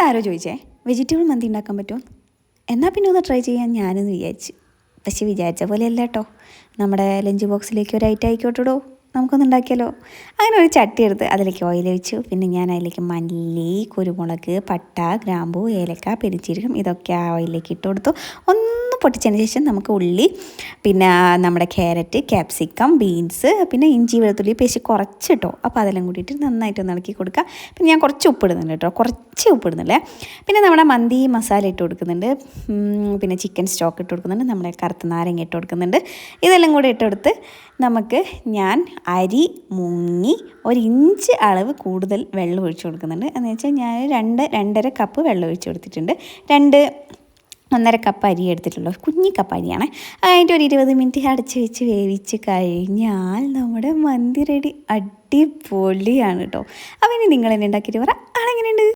ആരോ ചോദിച്ചേ വെജിറ്റബിൾ മന്തി ഉണ്ടാക്കാൻ പറ്റുമോ? എന്നാൽ പിന്നെ ഒന്ന് ട്രൈ ചെയ്യാൻ ഞാനെന്ന് വിചാരിച്ചു. പക്ഷെ വിചാരിച്ച പോലെയല്ല കേട്ടോ. നമ്മുടെ ലഞ്ച് ബോക്സിലേക്ക് ഒരു ഐറ്റം ആയിക്കോട്ടോ, നമുക്കൊന്ന് ഉണ്ടാക്കിയാലോ. അങ്ങനെ ഒരു ചട്ടി എടുത്ത് അതിലേക്ക് ഓയിൽ ഒഴിച്ചു. പിന്നെ ഞാൻ അതിലേക്ക് മല്ലി, കുരുമുളക്, പട്ട, ഗ്രാമ്പൂ, ഏലക്ക, പെരുംജീരകം ഇതൊക്കെ ആ ഓയിലിലേക്ക് ഇട്ട് കൊടുത്തു. ഒന്ന് പൊട്ടിച്ചതിന് ശേഷം നമുക്ക് ഉള്ളി, പിന്നെ നമ്മുടെ ക്യാരറ്റ്, ക്യാപ്സിക്കം, ബീൻസ്, പിന്നെ ഇഞ്ചി വെളുത്തുള്ളി പേസ്റ്റ് കുറച്ച് കേട്ടോ. അപ്പോൾ അതെല്ലാം കൂടിയിട്ട് നന്നായിട്ടൊന്ന് ഇളക്കി കൊടുക്കുക. പിന്നെ ഞാൻ കുറച്ച് ഉപ്പിടുന്നുണ്ട് കേട്ടോ, കുറച്ച് ഉപ്പിടുന്നില്ലേ. പിന്നെ നമ്മുടെ മന്തി മസാല ഇട്ട് കൊടുക്കുന്നുണ്ട്, പിന്നെ ചിക്കൻ സ്റ്റോക്ക് ഇട്ട് കൊടുക്കുന്നുണ്ട്, നമ്മുടെ കറുത്ത നാരങ്ങ ഇട്ട് കൊടുക്കുന്നുണ്ട്. ഇതെല്ലാം കൂടി ഇട്ടെടുത്ത് നമുക്ക് ഞാൻ അരി മുങ്ങി 1 ഇഞ്ച് അളവ് കൂടുതൽ വെള്ളം ഒഴിച്ച് കൊടുക്കുന്നുണ്ട്. എന്ന് വെച്ചാൽ ഞാൻ 2-2.5 കപ്പ് വെള്ളം ഒഴിച്ച് കൊടുത്തിട്ടുണ്ട്. 1.5 കപ്പ് അരി എടുത്തിട്ടുള്ളൂ, കുഞ്ഞി കപ്പ് അരിയാണ്. അതിൻ്റെ ഒരു 20 മിനിറ്റ് അടച്ച് വെച്ച് വേവിച്ച് കഴിഞ്ഞാൽ നമ്മുടെ മന്തി റെഡി. അടിപൊളിയാണ് കേട്ടോ. അപ്പോൾ ഇനി നിങ്ങൾ തന്നെ ഉണ്ടാക്കിയിട്ട് പറ ആണെങ്ങനെയുണ്ട്.